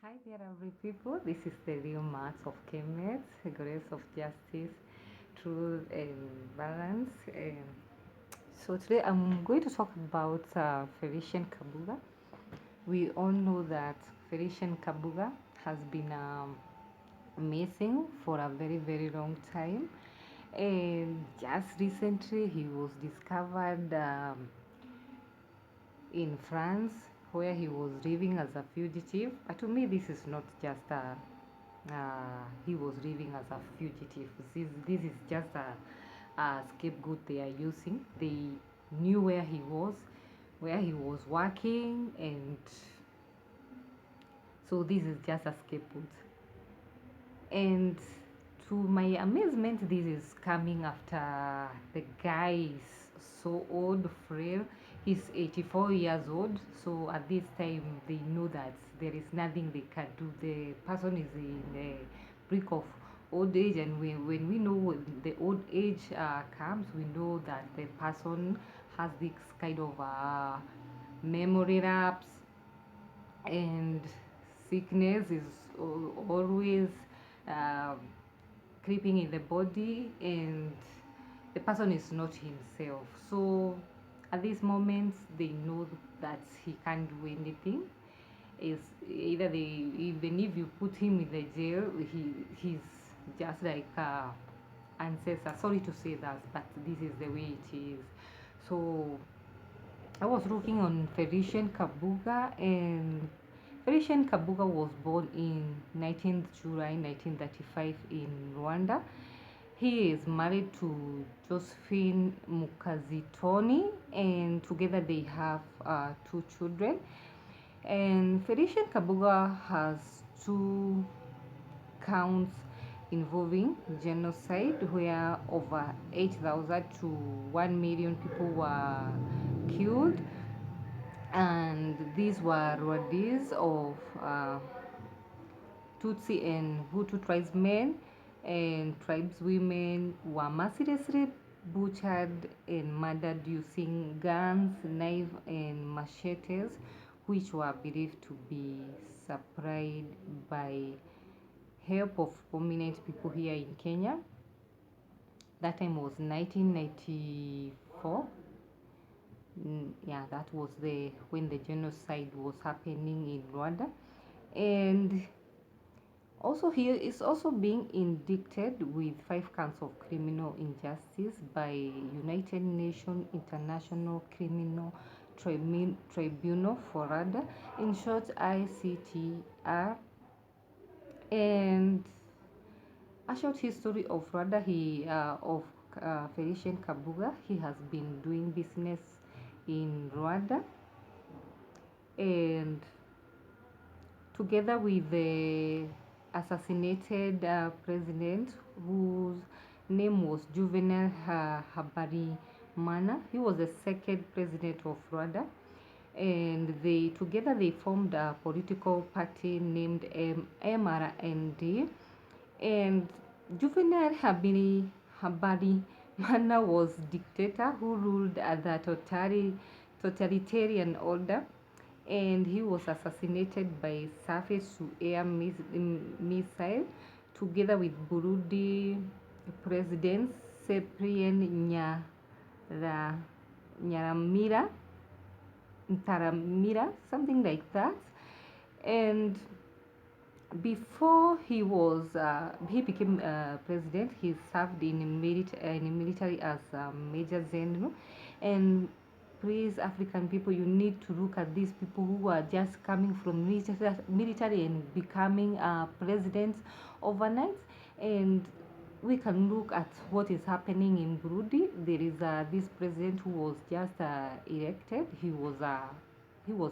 Hi there, lovely people. This is the real marks of Kemet, grace of justice, truth, and balance. So today I'm going to talk about Felicien Kabuga. We all know that Felicien Kabuga has been missing for a very, very long time. And just recently, he was discovered in France, where he was living as a fugitive. But to me, this is not just he was living as a fugitive. This is just a scapegoat they are using. They knew where he was working, and so this is just a scapegoat. And to my amazement, this is coming after the guy is so old, frail. He's 84 years old, so at this time they know that there is nothing they can do. The person is in the brink of old age, and when we know the old age comes, we know that the person has this kind of memory lapse, and sickness is always uh, creeping in the body, and the person is not himself. So at this moment they know that he can't do anything. Is either they, even if you put him in the jail, he's just like ancestor. Sorry to say that, but this is the way it is. So I was looking on Felicien Kabuga, and Felicien Kabuga was born in 19th July 1935 in Rwanda. He is married to Josephine Mukazitoni, and together they have two children. And Felicien Kabuga has two counts involving genocide, where over 8,000 to 1 million people were killed, and these were Rwandese of Tutsi and Hutu tribesmen and tribeswomen were mercilessly butchered and murdered using guns, knives, and machetes, which were believed to be supplied by help of prominent people here in Kenya. That time was 1994. Yeah, that was the when the genocide was happening in Rwanda. And also, he is also being indicted with 5 counts of criminal injustice by United Nations International Criminal Tribunal for Rwanda, in short ICTR. And a short history of Rwanda, of Felicien Kabuga. He has been doing business in Rwanda, and together with the assassinated president, whose name was Juvenal Habyarimana. He was the second president of Rwanda, and they formed a political party named MRND. And Juvenal Habyarimana was dictator who ruled the totalitarian order, and he was assassinated by surface-to-air missile together with Burundi President Cyprien Nyaramira, Ntaramira, something like that. And before he became president, he served in military as Major General. And please, African people, you need to look at these people who are just coming from military and becoming presidents overnight. And we can look at what is happening in Burundi. There is this president who was just elected. He was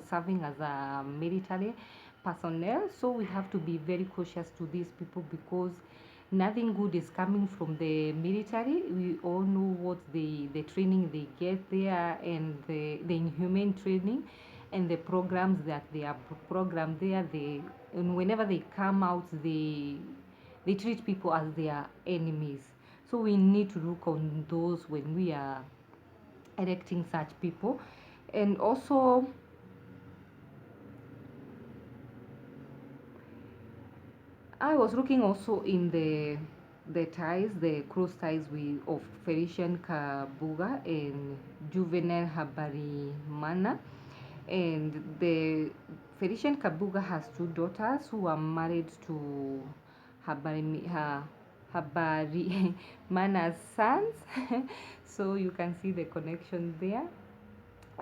serving as a military personnel. So we have to be very cautious to these people, because nothing good is coming from the military. We all know what the training they get there, and the inhumane training and the programs that they are programmed there. And whenever they come out, they treat people as their enemies. So we need to look on those when we are electing such people. And also, I was looking also in the ties, the close ties with of Felicien Kabuga and Juvenile Habarimana, and the Felicien Kabuga has two daughters who are married to Habarimana's sons, so you can see the connection there.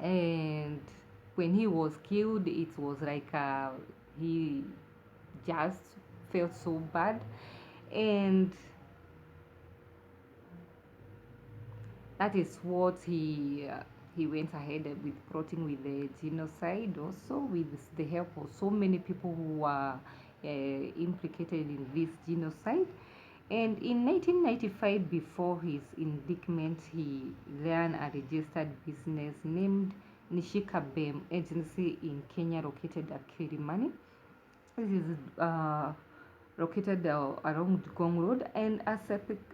And when he was killed, it was like he just felt so bad, and that is what he went ahead with plotting with the genocide, also with the help of so many people who were implicated in this genocide. And in 1995, before his indictment, he ran a registered business named Nishika Bem Agency in Kenya, located at Kilimani. This is located around Gong Road, and as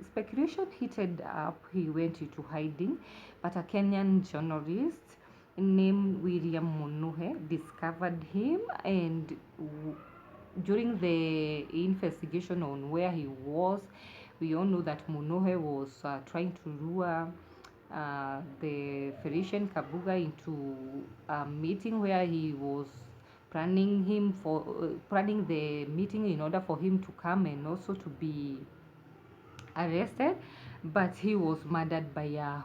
speculation heated up, he went into hiding. But a Kenyan journalist named William Munuhe discovered him, and during the investigation on where he was, we all know that Munuhe was trying to lure the Felicien Kabuga into a meeting where he was planning the meeting in order for him to come and also to be arrested, but he was murdered by a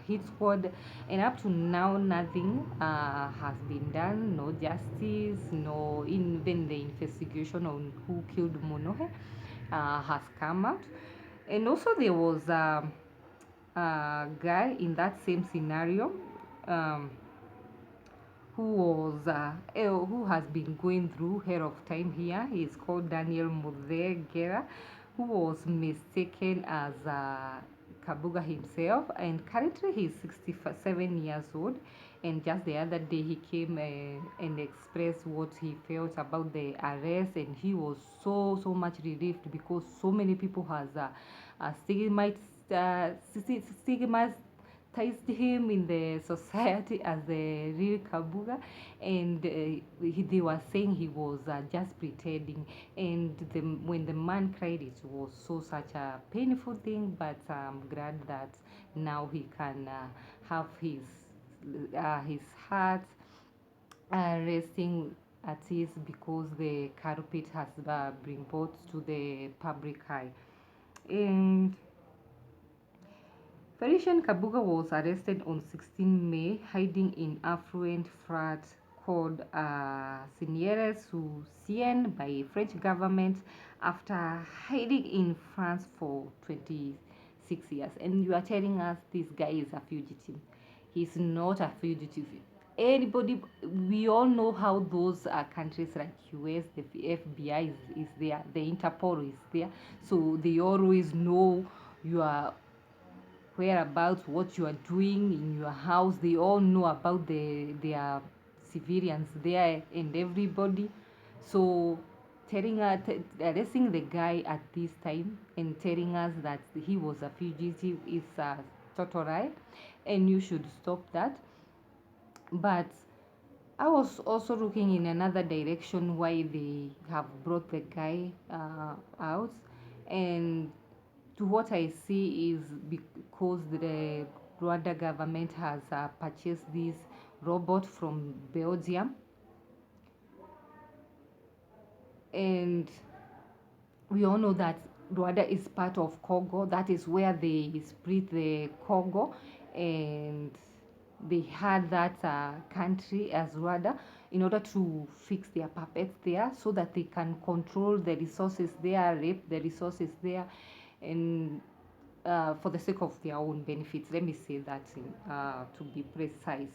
hit squad, and up to now nothing has been done, no justice, no even the investigation on who killed Monohe has come out. And also there was a guy in that same scenario, um, who has been going through hell of time here. He is called Daniel Mudegera, who was mistaken as Kabuga himself, and currently he's 67 years old. And just the other day he came and expressed what he felt about the arrest, and he was so much relieved because so many people has stigmatized him in the society as a real Kabuga, and they were saying he was just pretending. And when the man cried, it was such a painful thing. But I'm glad that now he can have his heart resting at ease because the culprit has been brought to the public eye. And Felicien Kabuga was arrested on 16 May, hiding in affluent flat called Signeres sous Sienne by French government after hiding in France for 26 years. And you are telling us this guy is a fugitive. He's not a fugitive. Anybody, we all know how those countries like US, the FBI is there, the Interpol is there, so they always know you are whereabouts, what you are doing in your house. They all know about their civilians there and everybody. So arresting the guy at this time and telling us that he was a fugitive is a total lie, and you should stop that. But I was also looking in another direction why they have brought the guy out, and to what I see is because the Rwanda government has purchased this robot from Belgium, and we all know that Rwanda is part of Congo. That is where they split the Congo, and they had that country as Rwanda in order to fix their puppets there so that they can control the resources there, rape the resources there, and for the sake of their own benefits. Let me say that to be precise.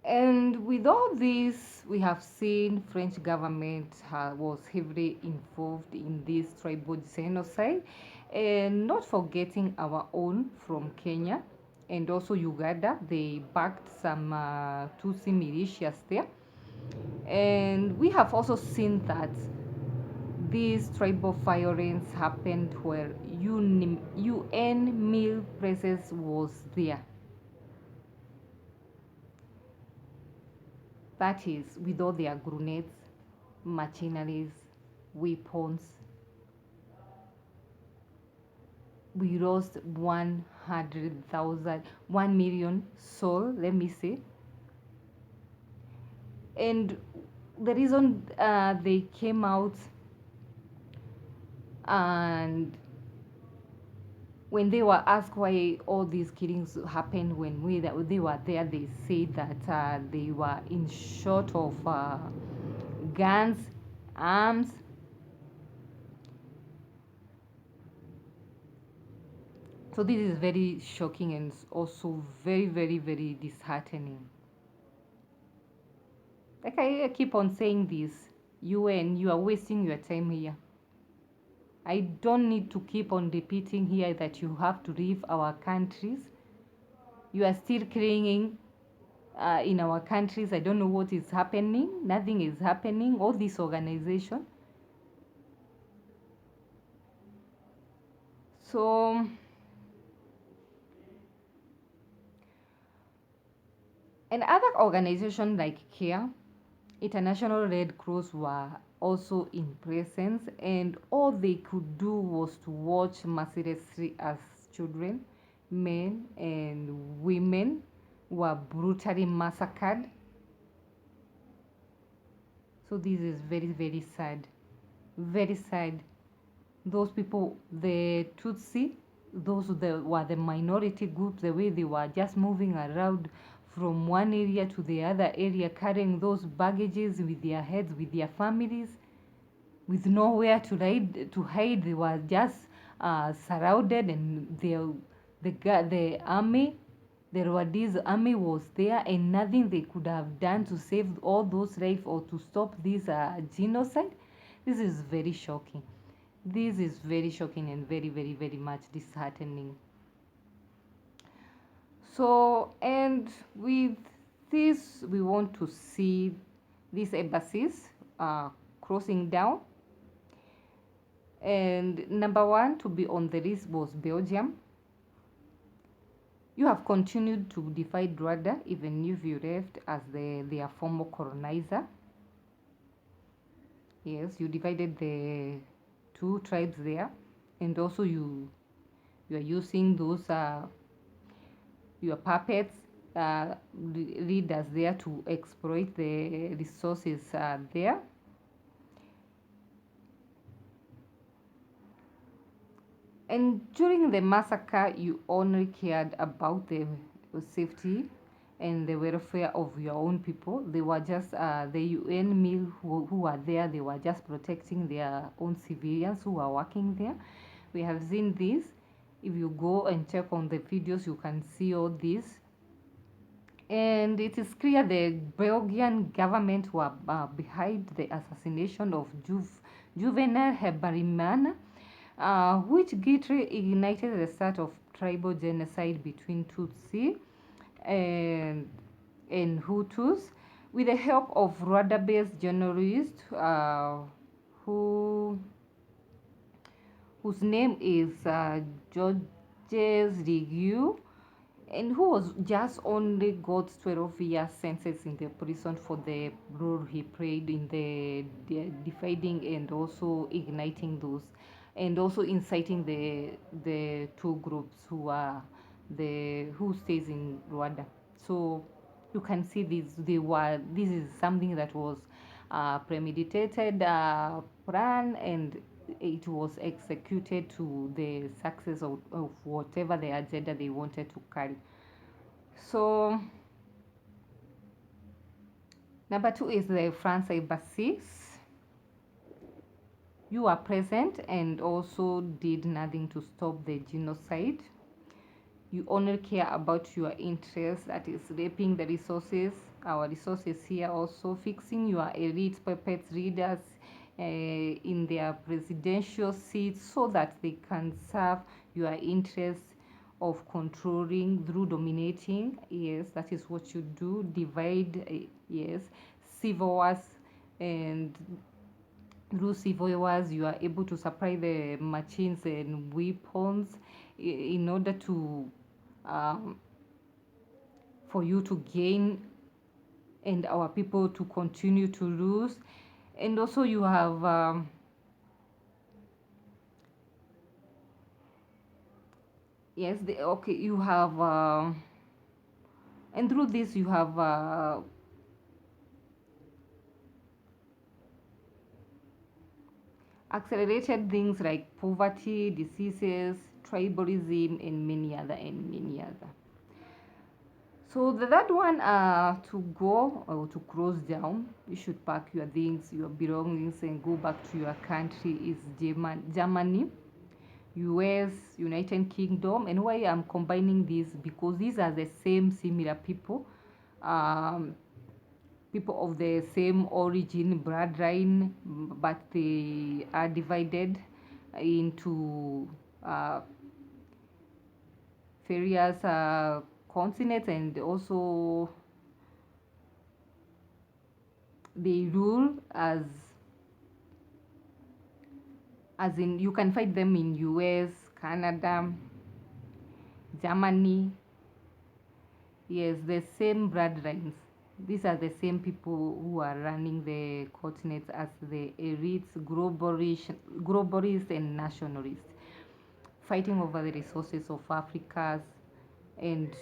And with all this, we have seen French government was heavily involved in this tribal genocide, and not forgetting our own from Kenya and also Uganda. They backed some Tutsi militias there, and we have also seen that this tribal violence happened where UN mil presence was there. That is, with all their grenades, machineries, weapons. We lost 100,000, 1 million soul, let me say. And the reason they came out, and when they were asked why all these killings happened when they were there, they said that they were in short of guns, arms. So this is very shocking and also very, very, very disheartening. Like I keep on saying this, UN, you are wasting your time here. I don't need to keep on repeating here that you have to leave our countries. You are still clinging in our countries. I don't know what is happening. Nothing is happening. All this organization. So, and other organizations like CARE, International Red Cross, were also in presence, and all they could do was to watch mercilessly as children, men, and women were brutally massacred. So this is very, very sad. Very sad. Those people, the Tutsi, those were the minority group, the way they were just moving around from one area to the other area, carrying those baggages with their heads, with their families, with nowhere to hide. They were just surrounded, and the army, the Rwandese army was there, and nothing they could have done to save all those lives or to stop this genocide. This is very shocking. This is very shocking and very, very, very much disheartening. So, and with this, we want to see these embassies crossing down. And number one to be on the list was Belgium. You have continued to divide Rwanda, even if you left as their former colonizer. Yes, you divided the two tribes there, and also you are using those your puppets, leaders there to exploit the resources there. And during the massacre, you only cared about the safety and the welfare of your own people. They were just the UN mil who were there. They were just protecting their own civilians who were working there. We have seen this. If you go and check on the videos, you can see all this. And it is clear the Belgian government were behind the assassination of Juvenal Habyarimana, which greatly ignited the start of tribal genocide between Tutsi and, Hutus, with the help of Rwanda-based journalists whose name is Georges Rigu, and who was just only got 12 years sentence in the prison for the role he played in the dividing and also igniting those, and also inciting the two groups who stays in Rwanda. So you can see this is something that was premeditated, plan, and it was executed to the success of whatever the agenda they wanted to carry. So number two is the France embassies. You are present and also did nothing to stop the genocide. You only care about your interests, that is raping the resources, our resources here, also fixing your elite puppet leaders in their presidential seats so that they can serve your interests of controlling through dominating. Yes, that is what you do. Divide, yes, civil wars, and through civil wars, you are able to supply the machines and weapons in order to um, for you to gain and our people to continue to lose. And also you have yes, okay, you have and through this you have accelerated things like poverty, diseases, tribalism, and many other. So the third one, to go or to close down, you should pack your things, your belongings, and go back to your country is Germany, US, United Kingdom. And why I'm combining these, because these are the same similar people, um, people of the same origin, bloodline, but they are divided into uh, various continents, and also they rule as in you can find them in US, Canada, Germany. Yes, the same bloodlines. These are the same people who are running the continents as the elites, globalists and nationalists, fighting over the resources of Africa's, and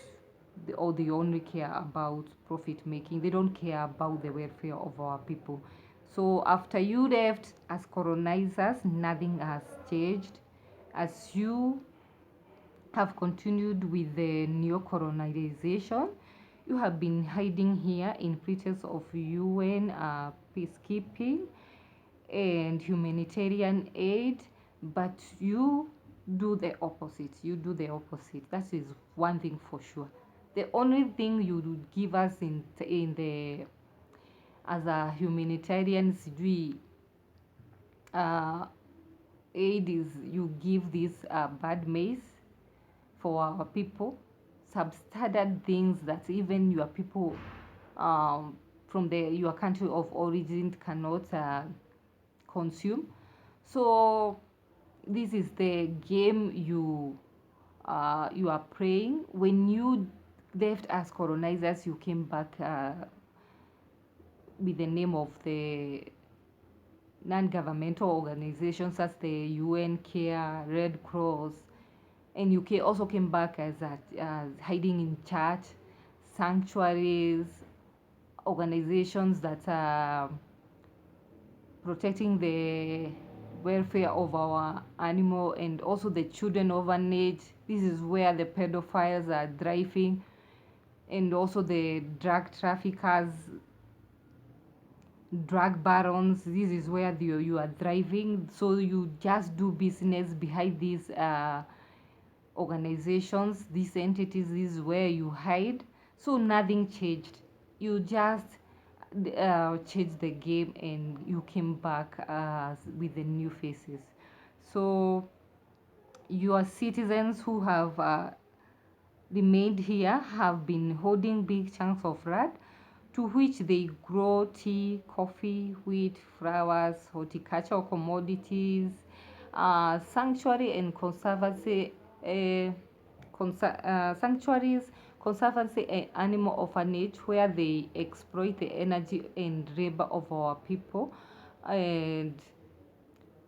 they only care about profit making. They don't care about the welfare of our people. So after you left as colonizers, nothing has changed. As you have continued with the neo-colonization, you have been hiding here in pretense of UN peacekeeping and humanitarian aid, but you do the opposite. You do the opposite. That is one thing for sure. The only thing you would give us in the as a humanitarians, we uh, aid is you give this bad maize for our people, substandard things that even your people from your country of origin cannot consume. So this is the game you are playing. When you left as colonizers, you came back with the name of the non-governmental organizations such as the UN Care, Red Cross, and also came back as hiding in church, sanctuaries, organizations that are protecting the welfare of our animal, and also the children orphanage. This is where the pedophiles are driving, and also the drug traffickers, drug barons. This is where you are driving. So you just do business behind these organizations, these entities. This is where you hide. So nothing changed. You just changed the game, and you came back with the new faces. So your citizens who have remained here have been holding big chunks of land, to which they grow tea, coffee, wheat, flowers, horticultural commodities, sanctuary and conservancy, sanctuaries, conservancy and animal orphanage, where they exploit the energy and labor of our people, and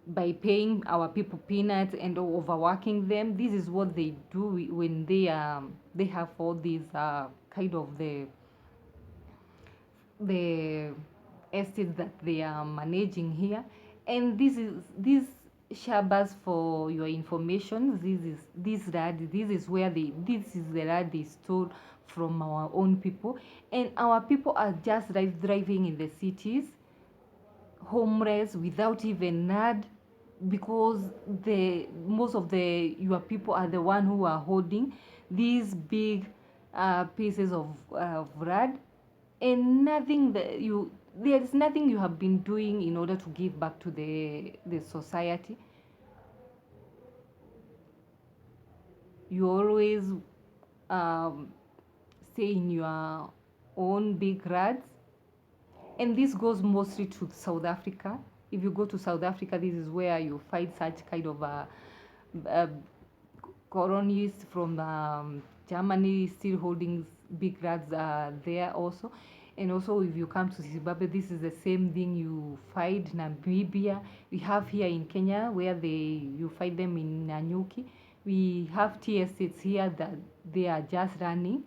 by paying our people peanuts and overworking them. This is what they do when they have all these kind of the estates that they are managing here. And this shabas, for your information, this is where this is the land they stole from our own people, and our people are just driving in the cities, homeless, without even nad, because the most of the your people are the one who are holding these big pieces of land, and nothing that you there is nothing you have been doing in order to give back to the society. You always um, stay in your own big rats, and this goes mostly to South Africa. If you go to South Africa, this is where you find such kind of uh, colonists from Germany still holding big rads there also. And also, if you come to Zimbabwe, this is the same thing you find Namibia. We have here in Kenya where you find them in Nanyuki. We have tea estates here that they are just running,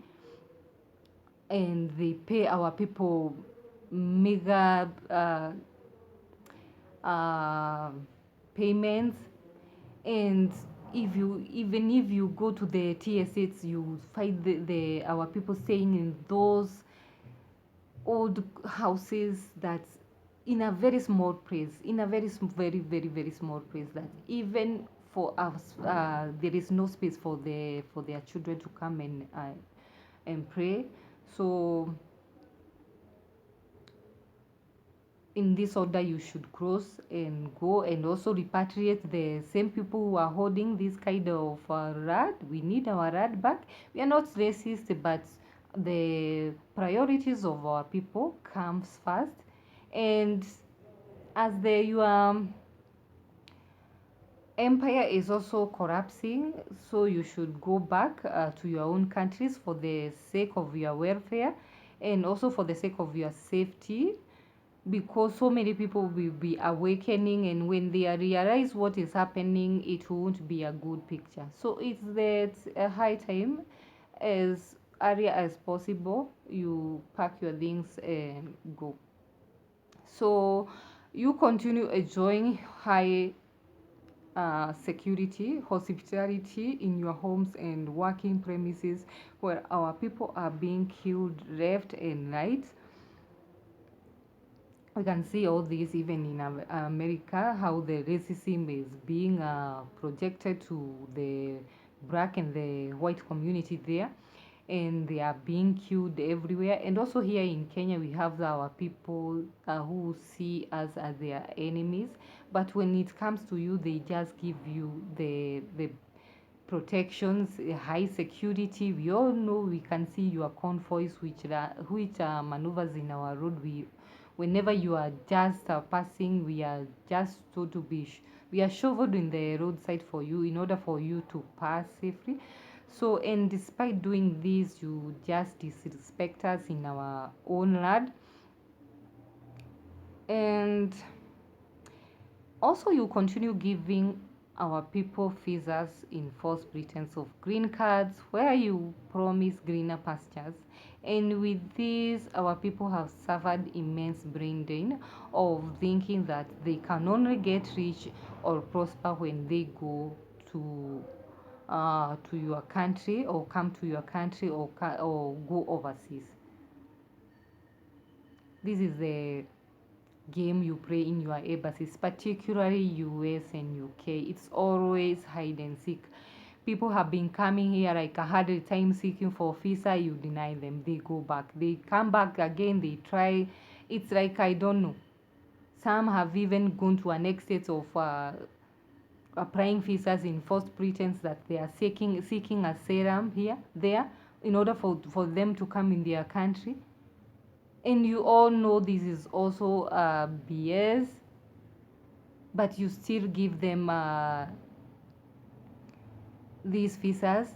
and they pay our people mega uh, payments. And even if you go to the TSAs, you find our people staying in those old houses that in a very small place, in a very small place, that even for us there is no space for their children to come and pray. So in this order you should cross and go, and also repatriate the same people who are holding this kind of rad. We need our rad back. We are not racist, but the priorities of our people comes first. And as your empire is also collapsing, so you should go back to your own countries for the sake of your welfare, and also for the sake of your safety, because so many people will be awakening, and when they realize what is happening, it won't be a good picture. So it's a high time, as early as possible, you pack your things and go. So you continue enjoying high security, hospitality in your homes and working premises, where our people are being killed left and right. We can see all this even in America, how the racism is being projected to the black and the white community there, and they are being killed everywhere. And also here in Kenya, we have our people who see us as their enemies, but when it comes to you, they just give you the protections, high security. We all know, we can see your convoys which maneuvers in our road. Whenever you are just passing, we are just told to we are shoveled in the roadside for you in order for you to pass safely. So, and despite doing this, you just disrespect us in our own land. And also, you continue giving our people visas in false pretense of green cards, where you promise greener pastures. And with this, our people have suffered immense brain drain of thinking that they can only get rich or prosper when they go to your country, or come to your country, or go overseas. This is the game you play in your embassies, particularly US and UK. It's always hide and seek. People have been coming here like 100 times seeking for visa. You deny them, they go back. They come back again, they try. It's like, I don't know. Some have even gone to an extent of applying visas in false pretense that they are seeking asylum there, in order for them to come in their country. And you all know this is also BS, but you still give them these visas,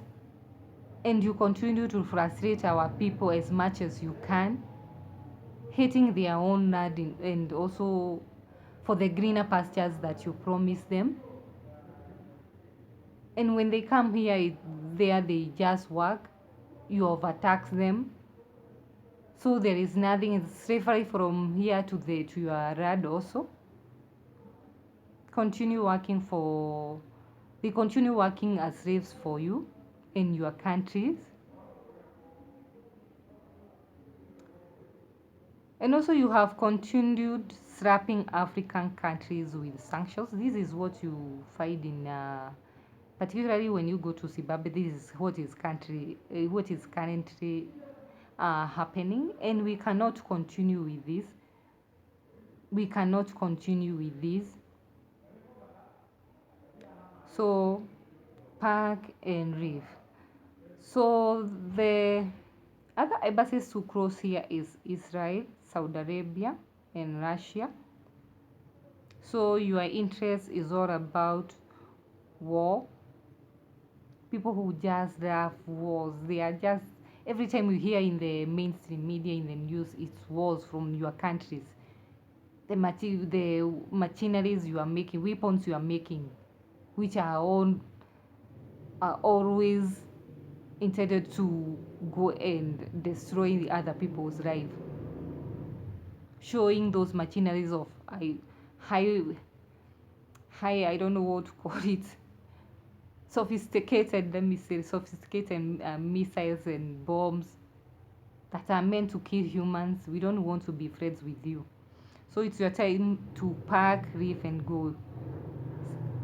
and you continue to frustrate our people as much as you can, hating their own land, and also for the greener pastures that you promise them. And when they come here, there they just work. You overtax them, so there is nothing. It's slavery from here to your rad also. They continue working as slaves for you in your countries. And also, you have continued slapping African countries with sanctions. This is what you find in particularly when you go to Zimbabwe. This is what is currently happening, and we cannot continue with this. We cannot continue with this. So, pack and leave. So the other embassies to cross here is Israel, Saudi Arabia, and Russia. So your interest is all about war. People who just love wars, they are just, every time you hear in the mainstream media, in the news, it's wars from your countries. The machineries you are making, weapons you are making, which are always intended to go and destroy the other people's life, showing those machineries of high high, I don't know what to call it, sophisticated, let me say, sophisticated missiles and bombs that are meant to kill humans. We don't want to be friends with you. So it's your time to pack, leave, and go.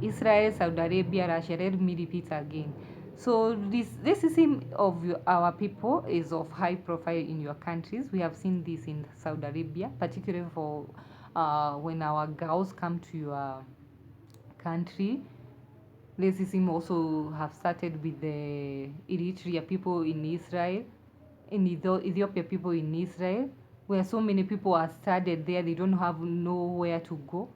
Israel, Saudi Arabia, Russia. Let me repeat again. So this racism of our people is of high profile in your countries. We have seen this in Saudi Arabia, particularly for when our girls come to your country. Racism also have started with the Eritrea people in Israel, in Ethiopia people in Israel, where so many people are stranded there. They don't have nowhere to go,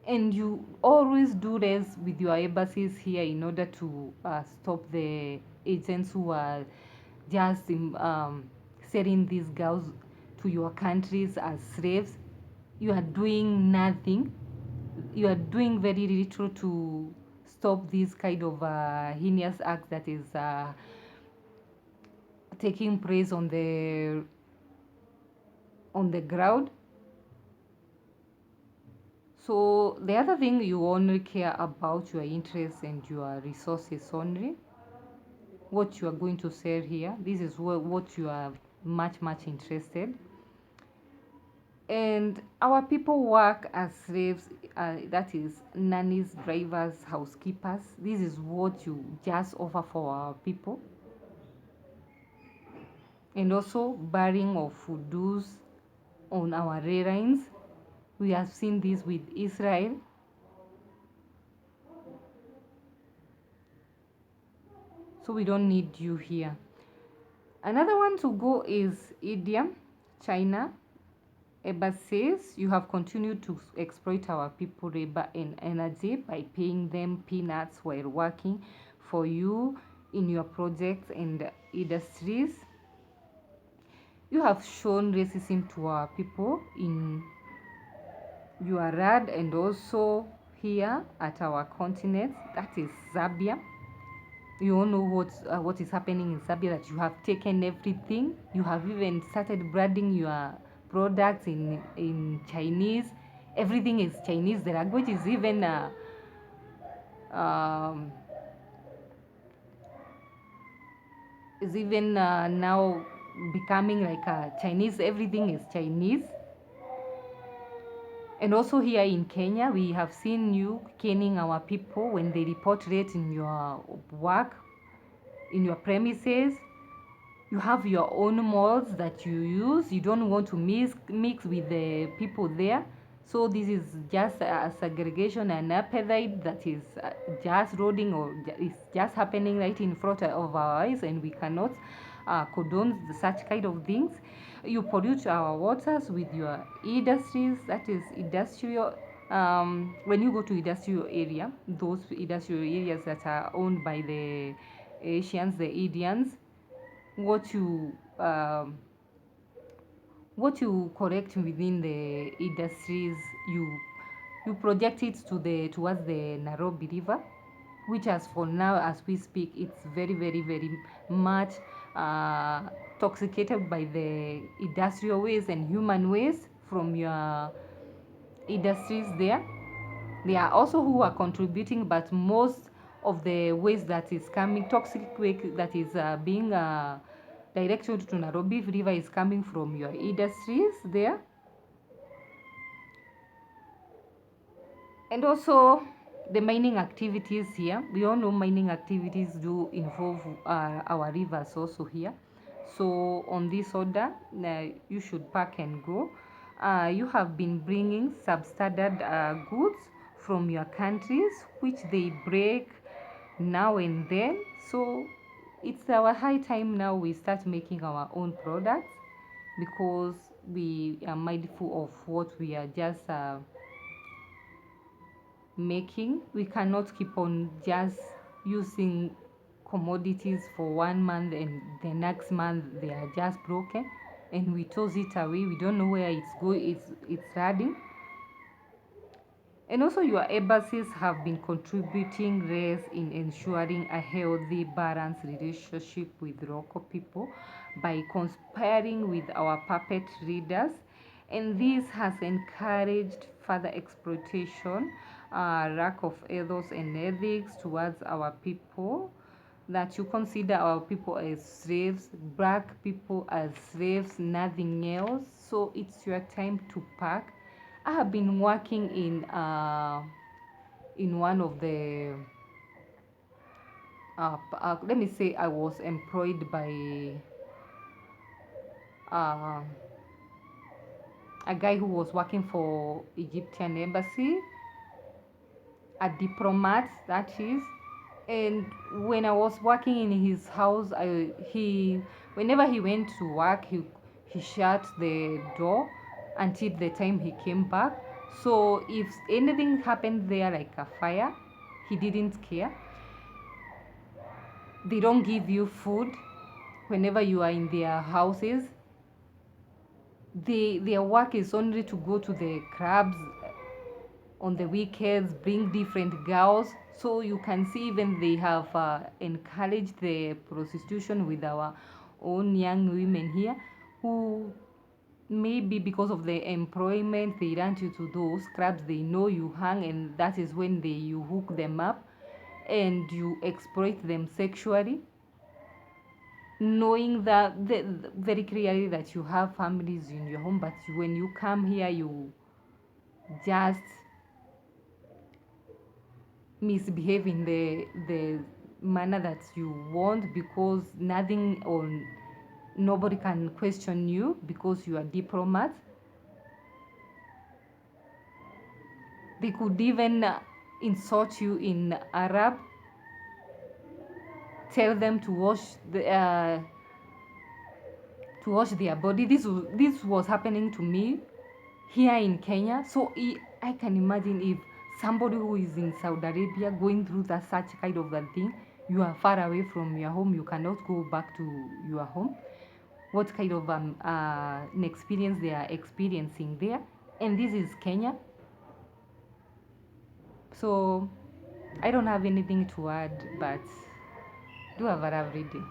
and you always do this with your embassies here in order to stop the agents who are just selling these girls to your countries as slaves. You are doing nothing. You are doing very little to stop this kind of heinous act that is taking place on the ground. So the other thing, you only care about your interests and your resources only, what you are going to sell here. This is what you are much interested. And our people work as slaves, that is nannies, drivers, housekeepers. This is what you just offer for our people. And also barring of food dues on our airlines. We have seen this with Israel. So we don't need you here. Another one to go is India, China. Eba says you have continued to exploit our people labor and energy by paying them peanuts while working for you in your projects and industries. You have shown racism to our people in your land and also here at our continent, that is Zambia. You all know what is happening in Zambia, that you have taken everything. You have even started branding your products in Chinese. Everything is Chinese. The language is even um, now becoming like Chinese. Everything is Chinese. And also here in Kenya, we have seen you caning our people when they report late in your work, in your premises. You have your own malls that you use. You don't want to mix with the people there. So this is just a segregation and apartheid that is just rolling, or is just happening right in front of our eyes, and we cannot condone such kind of things. You pollute our waters with your industries, that is industrial. When you go to industrial area, those industrial areas that are owned by the Asians, the Indians, what you correct within the industries, you project it towards the Nairobi River, which as for now as we speak, it's very much uh, toxicated by the industrial waste and human waste from your industries there. They are also who are contributing, but most of the waste that is coming, toxic waste that is being directed to Nairobi River, is coming from your industries there. And also the mining activities here. We all know mining activities do involve our rivers also here. So on this order, you should pack and go. You have been bringing substandard goods from your countries, which they break now and then. So it's our high time now we start making our own products, because we are mindful of what we are just making. We cannot keep on just using commodities for 1 month and the next month they are just broken and we toss it away. We don't know where it's going. It's heading. And also, your embassies have been contributing ways in ensuring a healthy, balanced relationship with local people by conspiring with our puppet readers. And this has encouraged further exploitation, lack of ethos and ethics towards our people, that you consider our people as slaves, black people as slaves, nothing else. So it's your time to pack. I have been working in one of the let me say I was employed by uh, a guy who was working for Egyptian embassy, a diplomat that is. And when I was working in his house, he whenever he went to work, he shut the door until the time he came back. So if anything happened there, like a fire, he didn't care. They don't give you food whenever you are in their houses. Their work is only to go to the clubs on the weekends, bring different girls. So you can see even they have encouraged the prostitution with our own young women here, who maybe because of the employment they want you to those clubs, they know you hang, and that is when you hook them up and you exploit them sexually, knowing that very clearly that you have families in your home, but when you come here you just misbehave in the manner that you want, because nothing or nobody can question you because you are diplomat. They could even insult you in Arab, tell them to wash their body. This was happening to me here in Kenya. So I can imagine if somebody who is in Saudi Arabia going through such kind of a thing, you are far away from your home, you cannot go back to your home. What kind of an experience they are experiencing there? And this is Kenya. So I don't have anything to add, but do have a lovely day.